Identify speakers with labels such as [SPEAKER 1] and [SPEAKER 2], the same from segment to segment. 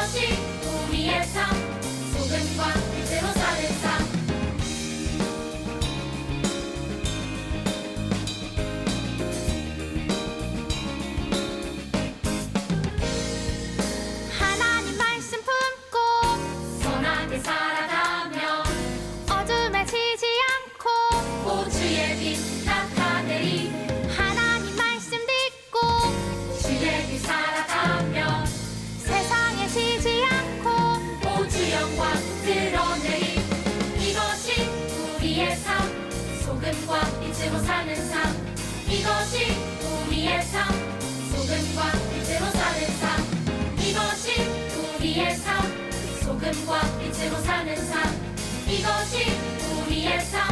[SPEAKER 1] 이것이 우리의 삶, 소금과 빛으로 사는 삶.
[SPEAKER 2] 하나님 말씀 품고
[SPEAKER 1] 선하게 살아가며
[SPEAKER 2] 어둠에 지지 않고
[SPEAKER 1] 보주의 빛 나타내리.
[SPEAKER 2] 하나님 말씀 듣고
[SPEAKER 1] 주의 빛 살아가며
[SPEAKER 2] 세상에 지지 않고
[SPEAKER 1] 보주 영광 드러내리. 이것이 우리의 삶, 소금과 빛으로 사는 삶. 이것이 우리의 삶, 소금과 빛으로 사는 삶. 이것이 우리의 삶, 소금과 빛으로 사는 삶. 이것이 우리의 삶,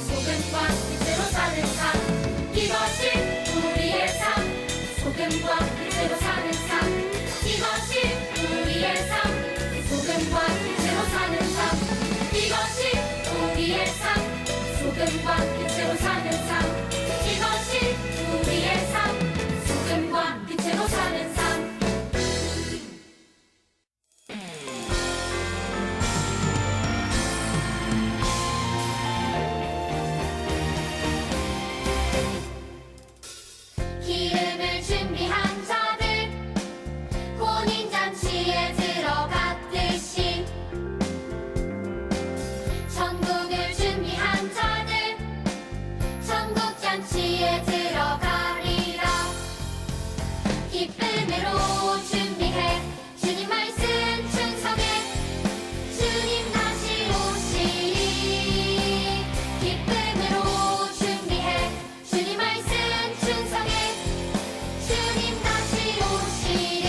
[SPEAKER 1] 소금과 빛으로 사는 삶. 이것이 우리의 삶, 소금과 빛으로 사는 삶. 이것이 우리의 삶, 소금과 빛으로 사는 삶. 이것이 우리의 삶, 소금과 빛으로 사는 삶. 이것이 우리의 삶, 소금과 빛으로 사는 삶. 기름을 준비한 자들 혼인잔치에 들어갔듯이 천국을 준비한 자들 천국잔치에 들어가리라. 기쁨으로 준비해 주님 말씀 충성해 주님 다시 오시리. 기쁨으로 준비해 주님 말씀 충성해 주님 다시 오시리.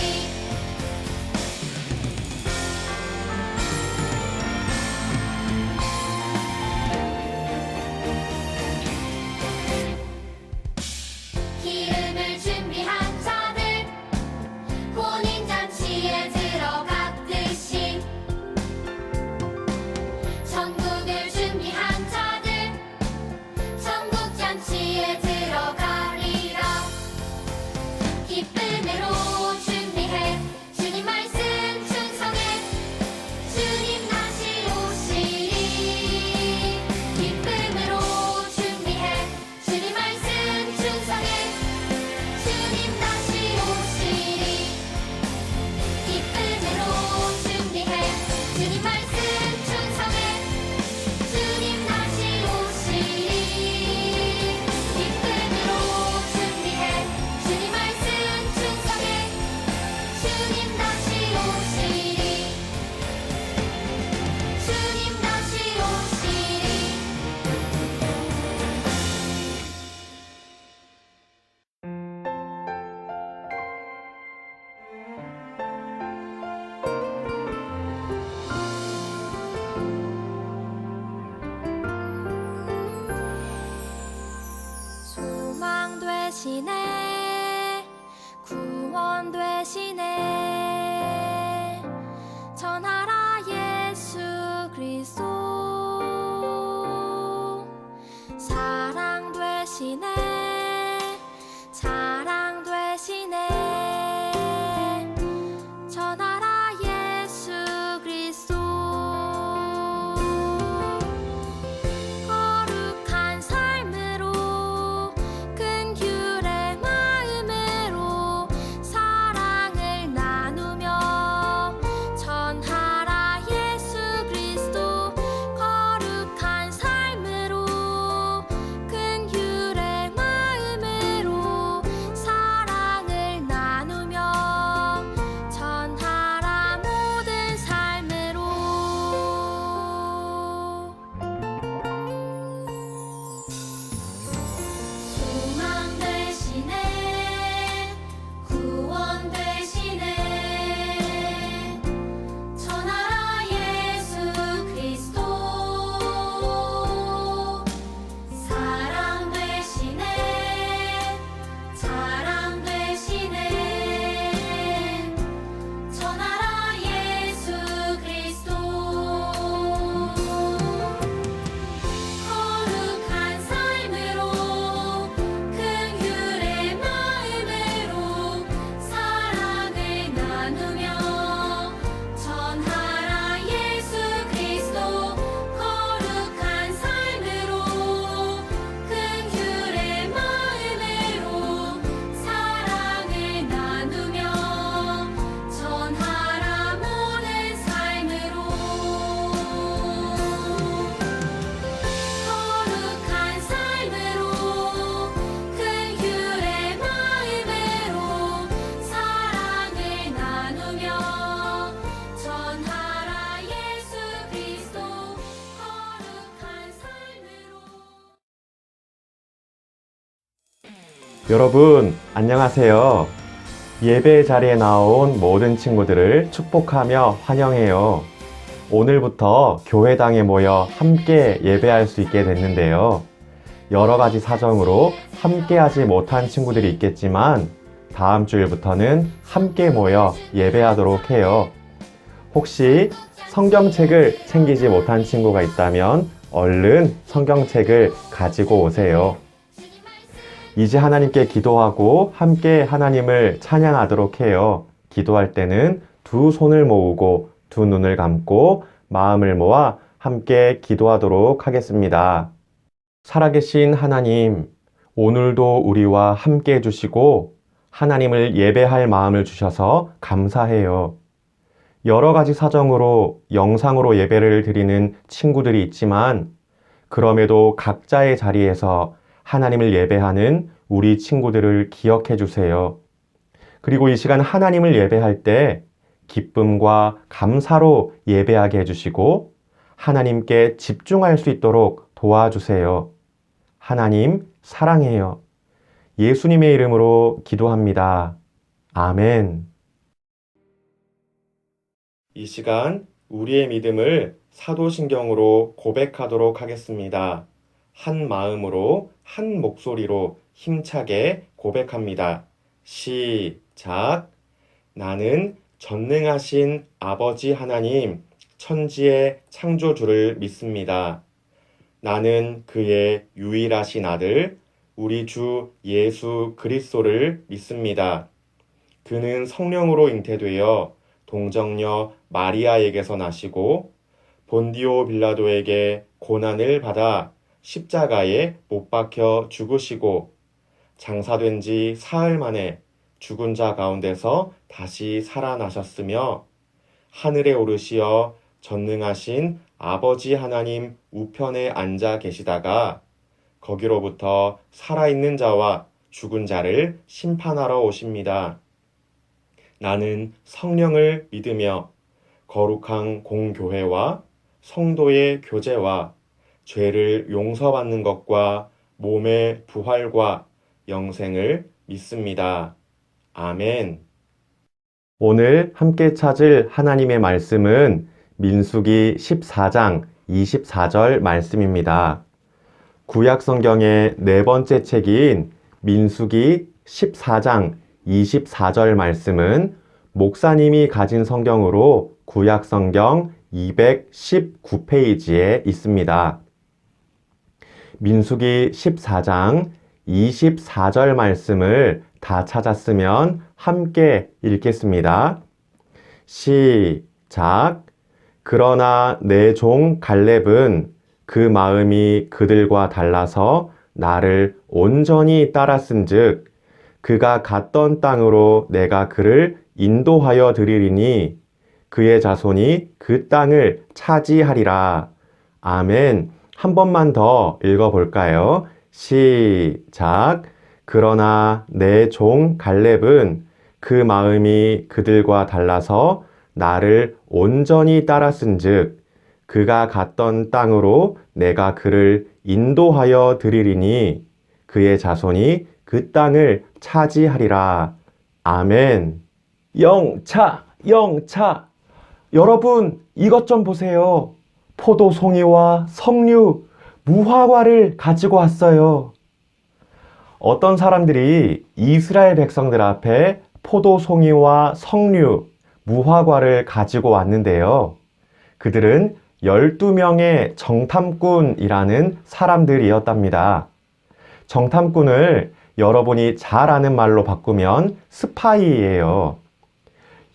[SPEAKER 1] 기름을 준비한 자들 혼인잔치에 들어갔듯이 천국을 준비한 자들 천국잔치에 들어가리라. 기쁨으로 준비해 주님 말씀 충성해 주님 다시 오시리. 기쁨으로 준비해 주님 말씀 충성해 주님 다시 오시리. 기쁨으로 준비해 주님 말씀 충성해 주님 다시 오시리. 기쁨으로 준비해 주님 말씀 충성해 주님 다시 오시리. 주님 다시 오시리.
[SPEAKER 2] 소망 되시네 구원 되시네 전하라 예수 그리스도 사랑 되시네 자랑 되시네 전하라 예수 그리스도 거룩한 삶으로 큰 규례 마음으로 사랑을 나누며 전하라 예수 그리스도 거룩한 삶으로 큰 규례 마음으로
[SPEAKER 3] 여러분, 안녕하세요. 예배 자리에 나온 모든 친구들을 축복하며 환영해요. 오늘부터 교회당에 모여 함께 예배할 수 있게 됐는데요. 여러 가지 사정으로 함께 하지 못한 친구들이 있겠지만 다음 주일부터는 함께 모여 예배하도록 해요. 혹시 성경책을 챙기지 못한 친구가 있다면 얼른 성경책을 가지고 오세요. 이제 하나님께 기도하고 함께 하나님을 찬양하도록 해요. 기도할 때는 두 손을 모으고 두 눈을 감고 마음을 모아 함께 기도하도록 하겠습니다. 살아계신 하나님, 오늘도 우리와 함께 해주시고 하나님을 예배할 마음을 주셔서 감사해요. 여러 가지 사정으로 영상으로 예배를 드리는 친구들이 있지만 그럼에도 각자의 자리에서 하나님을 예배하는 우리 친구들을 기억해 주세요. 그리고 이 시간 하나님을 예배할 때 기쁨과 감사로 예배하게 해주시고 하나님께 집중할 수 있도록 도와주세요. 하나님 사랑해요. 예수님의 이름으로 기도합니다. 아멘. 이 시간 우리의 믿음을 사도신경으로 고백하도록 하겠습니다. 한 마음으로 한 목소리로 힘차게 고백합니다. 시작. 나는 전능하신 아버지 하나님, 천지의 창조주를 믿습니다. 나는 그의 유일하신 아들, 우리 주 예수 그리스도를 믿습니다. 그는 성령으로 잉태되어 동정녀 마리아에게서 나시고 본디오 빌라도에게 고난을 받아 십자가에 못 박혀 죽으시고 장사된 지 사흘 만에 죽은 자 가운데서 다시 살아나셨으며 하늘에 오르시어 전능하신 아버지 하나님 우편에 앉아 계시다가 거기로부터 살아있는 자와 죽은 자를 심판하러 오십니다. 나는 성령을 믿으며 거룩한 공교회와 성도의 교제와 죄를 용서받는 것과 몸의 부활과 영생을 믿습니다. 아멘. 오늘 함께 찾을 하나님의 말씀은 민수기 14장 24절 말씀입니다. 구약 성경의 네 번째 책인 민수기 14장 24절 말씀은 목사님이 가진 성경으로 구약 성경 219페이지에 있습니다. 민수기 14장 24절 말씀을 다 찾았으면 함께 읽겠습니다. 시작. 그러나 내 종 갈렙은 그 마음이 그들과 달라서 나를 온전히 따랐은즉 그가 갔던 땅으로 내가 그를 인도하여 드리리니 그의 자손이 그 땅을 차지하리라. 아멘. 한 번만 더 읽어볼까요? 시작. 그러나 내 종 갈렙은 그 마음이 그들과 달라서 나를 온전히 따랐은즉 그가 갔던 땅으로 내가 그를 인도하여 드리리니 그의 자손이 그 땅을 차지하리라. 아멘. 영차, 영차. 여러분, 이것 좀 보세요. 포도송이와 석류, 무화과를 가지고 왔어요. 어떤 사람들이 이스라엘 백성들 앞에 포도송이와 석류, 무화과를 가지고 왔는데요. 그들은 12명의 정탐꾼이라는 사람들이었답니다. 정탐꾼을 여러분이 잘 아는 말로 바꾸면 스파이예요.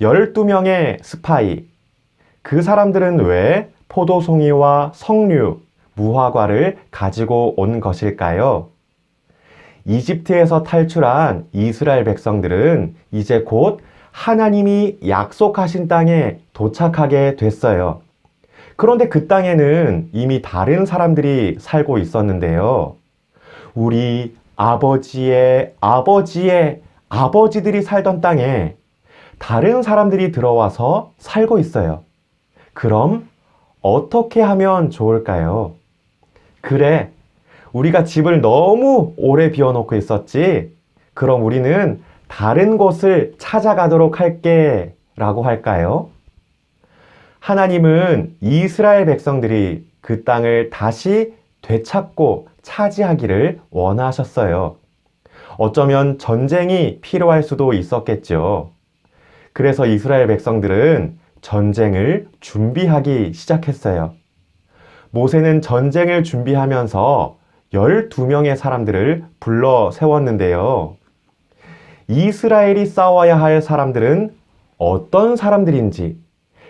[SPEAKER 3] 12명의 스파이. 그 사람들은 왜 포도송이와 석류, 무화과를 가지고 온 것일까요? 이집트에서 탈출한 이스라엘 백성들은 이제 곧 하나님이 약속하신 땅에 도착하게 됐어요. 그런데 그 땅에는 이미 다른 사람들이 살고 있었는데요. 우리 아버지의 아버지들이 살던 땅에 다른 사람들이 들어와서 살고 있어요. 그럼 어떻게 하면 좋을까요? 그래, 우리가 집을 너무 오래 비워놓고 있었지. 그럼 우리는 다른 곳을 찾아가도록 할게 라고 할까요? 하나님은 이스라엘 백성들이 그 땅을 다시 되찾고 차지하기를 원하셨어요. 어쩌면 전쟁이 필요할 수도 있었겠죠. 그래서 이스라엘 백성들은 전쟁을 준비하기 시작했어요. 모세는 전쟁을 준비하면서 12명의 사람들을 불러 세웠는데요. 이스라엘이 싸워야 할 사람들은 어떤 사람들인지,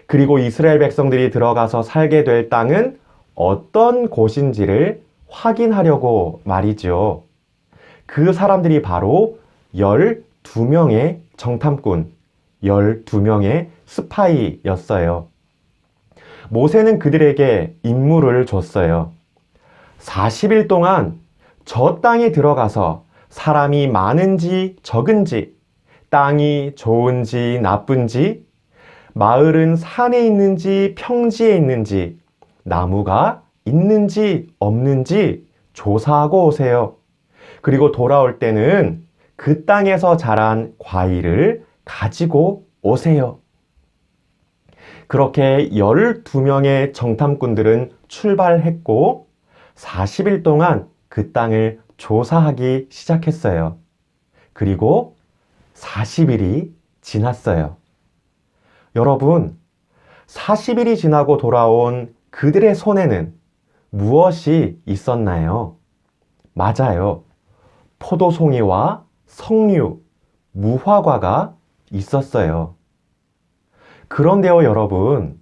[SPEAKER 3] 그리고 이스라엘 백성들이 들어가서 살게 될 땅은 어떤 곳인지를 확인하려고 말이죠. 그 사람들이 바로 12명의 정탐꾼, 12명의 스파이였어요. 모세는 그들에게 임무를 줬어요. 40일 동안 저 땅에 들어가서 사람이 많은지 적은지, 땅이 좋은지 나쁜지, 마을은 산에 있는지 평지에 있는지, 나무가 있는지 없는지 조사하고 오세요. 그리고 돌아올 때는 그 땅에서 자란 과일을 가지고 오세요. 그렇게 12명의 정탐꾼들은 출발했고 40일 동안 그 땅을 조사하기 시작했어요. 그리고 40일이 지났어요. 여러분, 40일이 지나고 돌아온 그들의 손에는 무엇이 있었나요? 맞아요. 포도송이와 석류, 무화과가 있었어요. 그런데요, 여러분,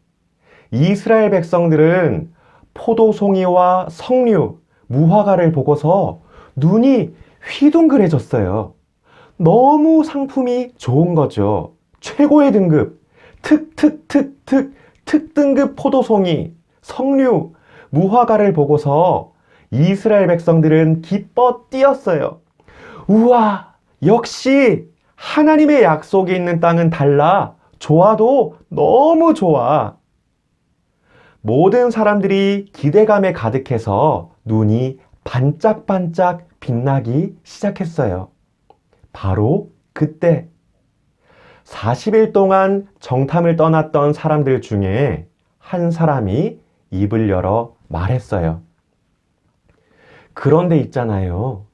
[SPEAKER 3] 이스라엘 백성들은 포도송이와 석류, 무화과를 보고서 눈이 휘둥그레졌어요. 너무 상품이 좋은 거죠. 최고의 등급, 특등급 포도송이, 석류, 무화과를 보고서 이스라엘 백성들은 기뻐 뛰었어요. 우와, 역시 하나님의 약속이 있는 땅은 달라. 좋아도 너무 좋아. 모든 사람들이 기대감에 가득해서 눈이 반짝반짝 빛나기 시작했어요. 바로 그때 40일 동안 정탐을 떠났던 사람들 중에 한 사람이 입을 열어 말했어요. 그런데 있잖아요.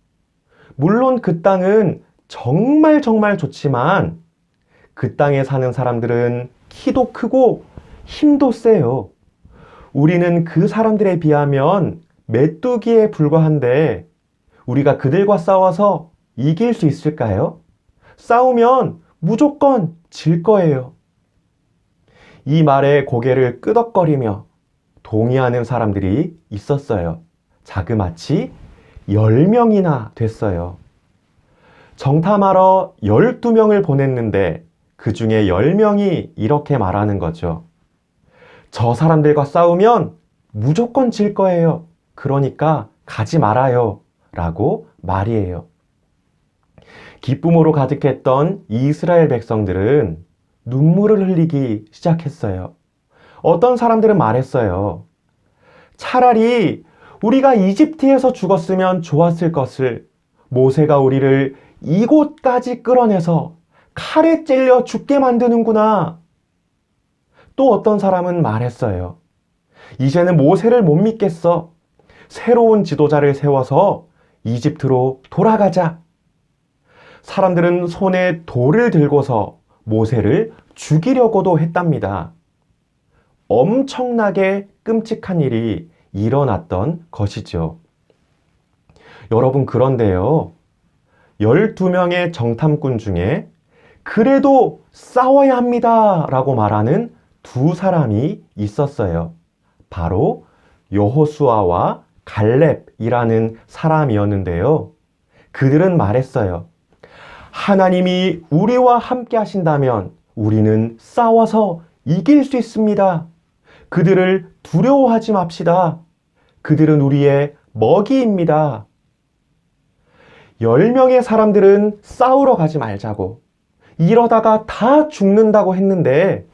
[SPEAKER 3] 물론 그 땅은 정말 좋지만 그 땅에 사는 사람들은 키도 크고 힘도 세요. 우리는 그 사람들에 비하면 메뚜기에 불과한데 우리가 그들과 싸워서 이길 수 있을까요? 싸우면 무조건 질 거예요. 이 말에 고개를 끄덕거리며 동의하는 사람들이 있었어요. 자그마치 10명이나 됐어요. 정탐하러 12명을 보냈는데 그 중에 10명이 이렇게 말하는 거죠. 저 사람들과 싸우면 무조건 질 거예요. 그러니까 가지 말아요. 라고 말이에요. 기쁨으로 가득했던 이스라엘 백성들은 눈물을 흘리기 시작했어요. 어떤 사람들은 말했어요. 차라리 우리가 이집트에서 죽었으면 좋았을 것을 모세가 우리를 이곳까지 끌어내서 칼에 찔려 죽게 만드는구나. 또 어떤 사람은 말했어요. 이제는 모세를 못 믿겠어. 새로운 지도자를 세워서 이집트로 돌아가자. 사람들은 손에 돌을 들고서 모세를 죽이려고도 했답니다. 엄청나게 끔찍한 일이 일어났던 것이죠. 여러분, 그런데요. 12명의 정탐꾼 중에 그래도 싸워야 합니다 라고 말하는 두 사람이 있었어요. 바로 여호수아와 갈렙이라는 사람이었는데요. 그들은 말했어요. 하나님이 우리와 함께 하신다면 우리는 싸워서 이길 수 있습니다. 그들을 두려워하지 맙시다. 그들은 우리의 먹이입니다. 10명의 사람들은 싸우러 가지 말자고, 이러다가 다 죽는다고 했는데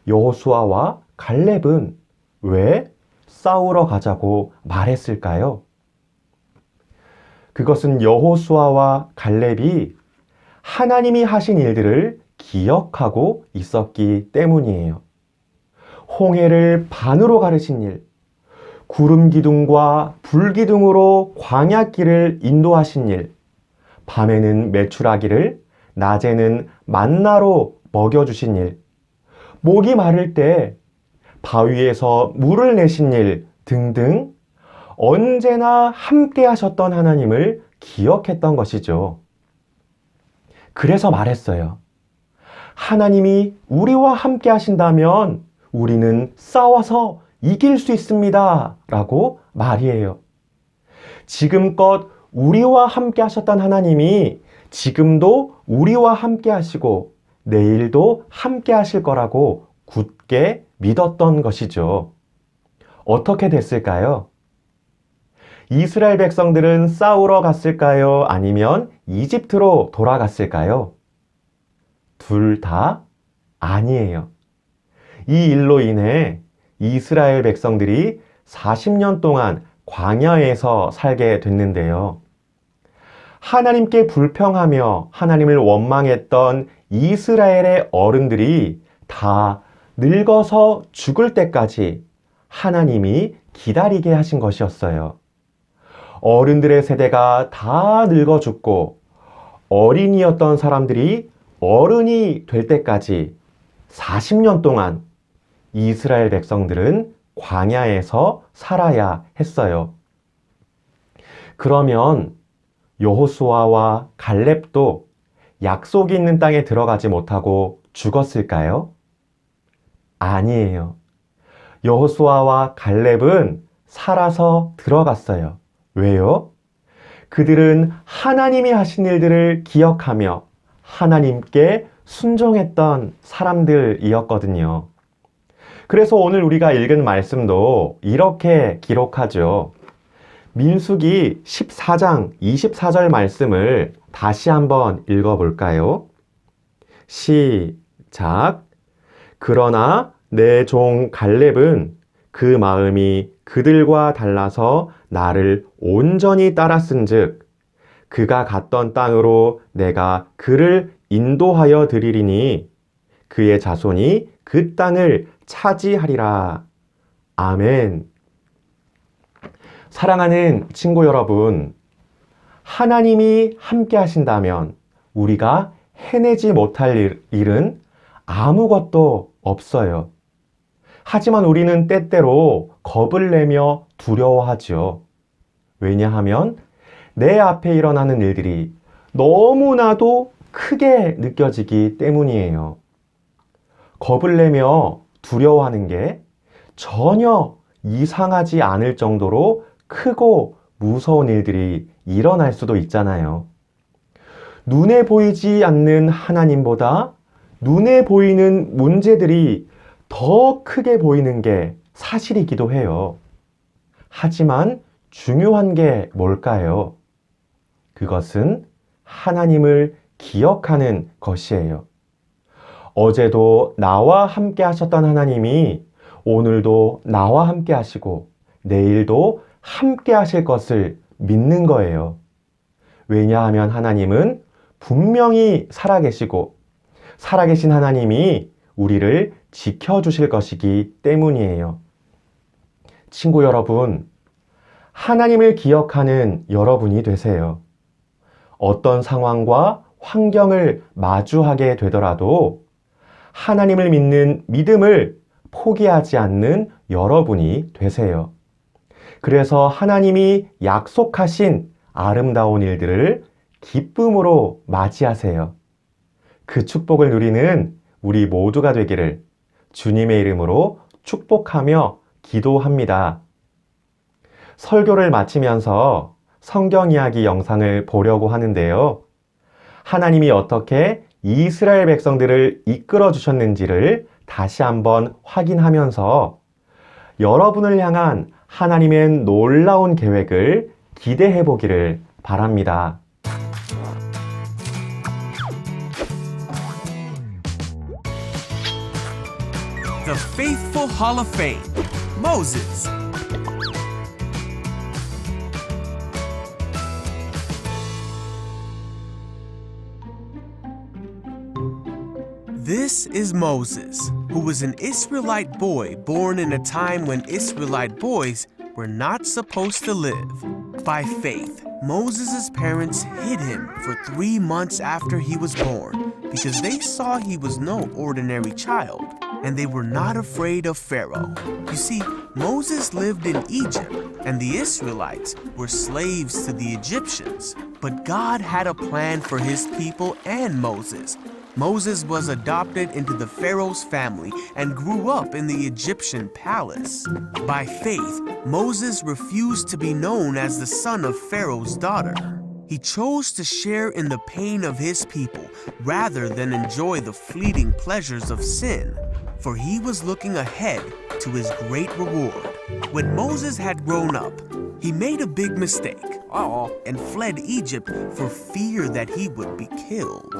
[SPEAKER 3] 여호수아와 갈렙은 왜 싸우러 가자고 말했을까요? 그것은 여호수아와 갈렙이 하나님이 하신 일들을 기억하고 있었기 때문이에요. 홍해를 반으로 가르신 일, 구름 기둥과 불 기둥으로 광야길을 인도하신 일, 밤에는 메추라기를, 낮에는 만나로 먹여주신 일, 목이 마를 때 바위에서 물을 내신 일 등등 언제나 함께 하셨던 하나님을 기억했던 것이죠. 그래서 말했어요. 하나님이 우리와 함께 하신다면 우리는 싸워서 이길 수 있습니다. 라고 말이에요. 지금껏 우리와 함께 하셨던 하나님이 지금도 우리와 함께 하시고 내일도 함께 하실 거라고 굳게 믿었던 것이죠. 어떻게 됐을까요? 이스라엘 백성들은 싸우러 갔을까요? 아니면 이집트로 돌아갔을까요? 둘 다 아니에요. 이 일로 인해 이스라엘 백성들이 40년 동안 광야에서 살게 됐는데요. 하나님께 불평하며 하나님을 원망했던 이스라엘의 어른들이 다 늙어서 죽을 때까지 하나님이 기다리게 하신 것이었어요. 어른들의 세대가 다 늙어 죽고 어린이였던 사람들이 어른이 될 때까지 40년 동안 이스라엘 백성들은 광야에서 살아야 했어요. 그러면 여호수아와 갈렙도 약속이 있는 땅에 들어가지 못하고 죽었을까요? 아니에요. 여호수아와 갈렙은 살아서 들어갔어요. 왜요? 그들은 하나님이 하신 일들을 기억하며 하나님께 순종했던 사람들이었거든요. 그래서 오늘 우리가 읽은 말씀도 이렇게 기록하죠. 민수기 14장 24절 말씀을 다시 한번 읽어볼까요? 시작. 그러나 내 종 갈렙은 그 마음이 그들과 달라서 나를 온전히 따랐은즉 그가 갔던 땅으로 내가 그를 인도하여 드리리니 그의 자손이 그 땅을 차지하리라. 아멘. 사랑하는 친구 여러분, 하나님이 함께 하신다면 우리가 해내지 못할 일은 아무것도 없어요. 하지만 우리는 때때로 겁을 내며 두려워하죠. 왜냐하면 내 앞에 일어나는 일들이 너무나도 크게 느껴지기 때문이에요. 겁을 내며 두려워하는 게 전혀 이상하지 않을 정도로 크고 무서운 일들이 일어날 수도 있잖아요. 눈에 보이지 않는 하나님보다 눈에 보이는 문제들이 더 크게 보이는 게 사실이기도 해요. 하지만 중요한 게 뭘까요? 그것은 하나님을 기억하는 것이에요. 어제도 나와 함께 하셨던 하나님이 오늘도 나와 함께 하시고 내일도 함께 하실 것을 믿는 거예요. 왜냐하면 하나님은 분명히 살아계시고 살아계신 하나님이 우리를 지켜주실 것이기 때문이에요. 친구 여러분, 하나님을 기억하는 여러분이 되세요. 어떤 상황과 환경을 마주하게 되더라도 하나님을 믿는 믿음을 포기하지 않는 여러분이 되세요. 그래서 하나님이 약속하신 아름다운 일들을 기쁨으로 맞이하세요. 그 축복을 누리는 우리 모두가 되기를 주님의 이름으로 축복하며 기도합니다. 설교를 마치면서 성경 이야기 영상을 보려고 하는데요. 하나님이 어떻게 이스라엘 백성들을 이끌어 주셨는지를 다시 한번 확인하면서 여러분을 향한 하나님의 놀라운 계획을 기대해 보기를 바랍니다.
[SPEAKER 4] The Faithful Hall of Fame, Moses. This is Moses, who was an Israelite boy born in a time when Israelite boys were not supposed to live. By faith, Moses' parents hid him for 3 months after he was born because they saw he was no ordinary child, and they were not afraid of Pharaoh. You see, Moses lived in Egypt, and the Israelites were slaves to the Egyptians. But God had a plan for his people and Moses. Moses was adopted into the Pharaoh's family and grew up in the Egyptian palace. By faith, Moses refused to be known as the son of Pharaoh's daughter. He chose to share in the pain of his people rather than enjoy the fleeting pleasures of sin, for he was looking ahead to his great reward. When Moses had grown up, he made a big mistake and fled Egypt for fear that he would be killed.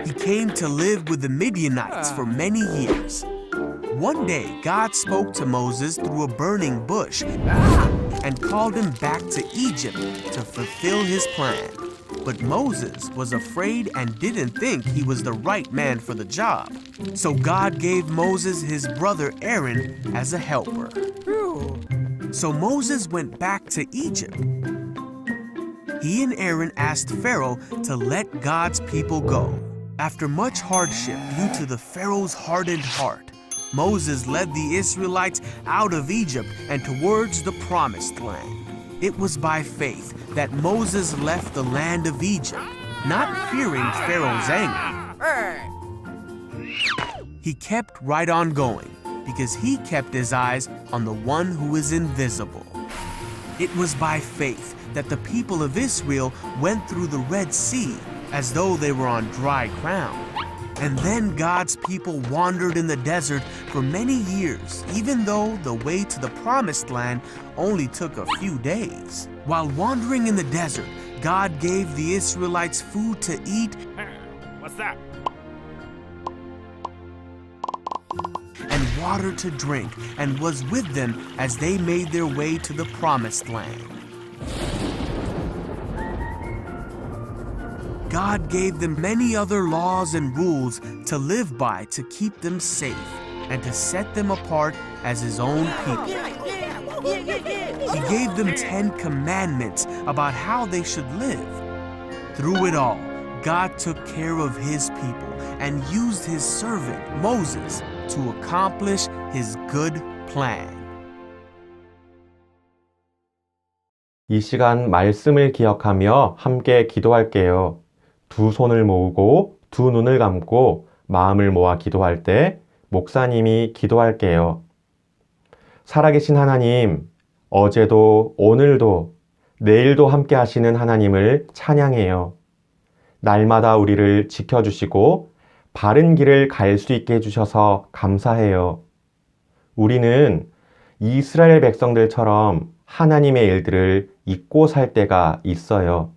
[SPEAKER 4] He came to live with the Midianites for many years. One day, God spoke to Moses through a burning bush and called him back to Egypt to fulfill his plan. But Moses was afraid and didn't think he was the right man for the job. So God gave Moses his brother Aaron as a helper. So Moses went back to Egypt. He and Aaron asked Pharaoh to let God's people go. After much hardship due to the Pharaoh's hardened heart, Moses led the Israelites out of Egypt and towards the Promised Land. It was by faith that Moses left the land of Egypt, not fearing Pharaoh's anger. He kept right on going because he kept his eyes on the one who is invisible. It was by faith that the people of Israel went through the Red Sea as though they were on dry ground. And then God's people wandered in the desert for many years, even though the way to the Promised Land only took a few days. While wandering in the desert, God gave the Israelites food to eat.
[SPEAKER 5] What's that?
[SPEAKER 4] And water to drink, and was with them as they made their way to the Promised Land. God gave them many other laws and rules to live by to keep them safe and to set them apart as his own people. He gave them 10 commandments about how they should live. Through it all, God took care of his people and used his servant, Moses, to accomplish his good plan.
[SPEAKER 3] 이 시간 말씀을 기억하며 함께 기도할게요. 두 손을 모으고 두 눈을 감고 마음을 모아 기도할 때 목사님이 기도할게요. 살아계신 하나님, 어제도 오늘도 내일도 함께 하시는 하나님을 찬양해요. 날마다 우리를 지켜주시고 바른 길을 갈 수 있게 해주셔서 감사해요. 우리는 이스라엘 백성들처럼 하나님의 일들을 잊고 살 때가 있어요.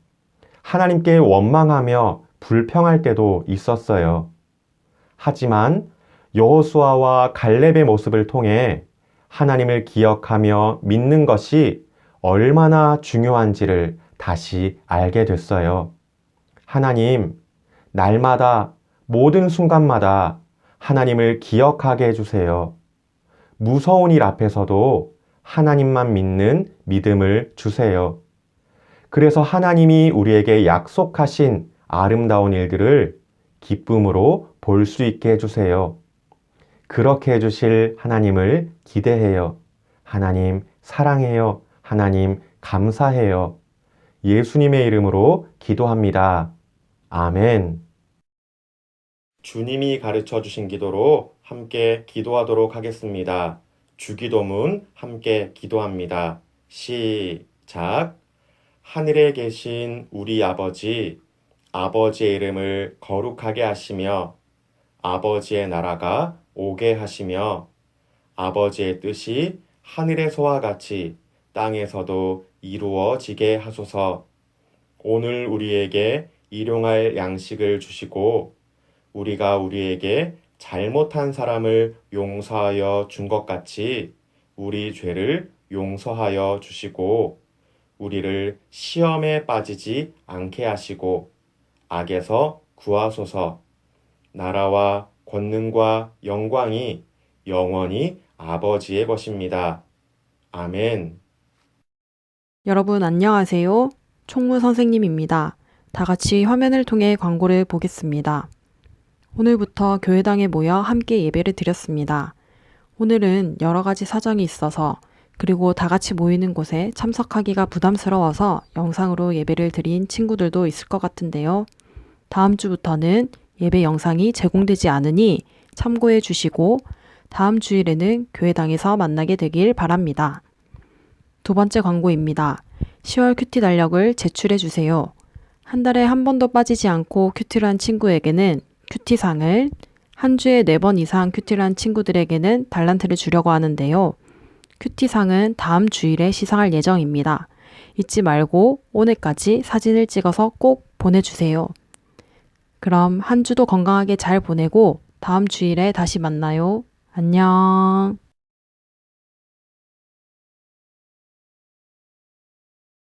[SPEAKER 3] 하나님께 원망하며 불평할 때도 있었어요. 하지만 여호수아와 갈렙의 모습을 통해 하나님을 기억하며 믿는 것이 얼마나 중요한지를 다시 알게 됐어요. 하나님, 날마다 모든 순간마다 하나님을 기억하게 해주세요. 무서운 일 앞에서도 하나님만 믿는 믿음을 주세요. 그래서 하나님이 우리에게 약속하신 아름다운 일들을 기쁨으로 볼 수 있게 해주세요. 그렇게 해주실 하나님을 기대해요. 하나님 사랑해요. 하나님 감사해요. 예수님의 이름으로 기도합니다. 아멘. 주님이 가르쳐 주신 기도로 함께 기도하도록 하겠습니다. 주기도문 함께 기도합니다. 시작. 하늘에 계신 우리 아버지, 아버지의 이름을 거룩하게 하시며 아버지의 나라가 오게 하시며 아버지의 뜻이 하늘에서와 같이 땅에서도 이루어지게 하소서. 오늘 우리에게 일용할 양식을 주시고 우리가 우리에게 잘못한 사람을 용서하여 준 것 같이 우리 죄를 용서하여 주시고 우리를 시험에 빠지지 않게 하시고 악에서 구하소서. 나라와 권능과 영광이 영원히 아버지의 것입니다. 아멘.
[SPEAKER 5] 여러분 안녕하세요. 총무 선생님입니다. 다 같이 화면을 통해 광고를 보겠습니다. 오늘부터 교회당에 모여 함께 예배를 드렸습니다. 오늘은 여러 가지 사정이 있어서 그리고 다 같이 모이는 곳에 참석하기가 부담스러워서 영상으로 예배를 드린 친구들도 있을 것 같은데요. 다음 주부터는 예배 영상이 제공되지 않으니 참고해 주시고 다음 주일에는 교회당에서 만나게 되길 바랍니다. 두 번째 광고입니다. 10월 큐티 달력을 제출해 주세요. 한 달에 한 번도 빠지지 않고 큐티를 한 친구에게는 큐티상을, 한 주에 4번 이상 큐티를 한 친구들에게는 달란트를 주려고 하는데요. 큐티상은 다음 주일에 시상할 예정입니다. 잊지 말고 오늘까지 사진을 찍어서 꼭 보내주세요. 그럼 한 주도 건강하게 잘 보내고 다음 주일에 다시 만나요. 안녕.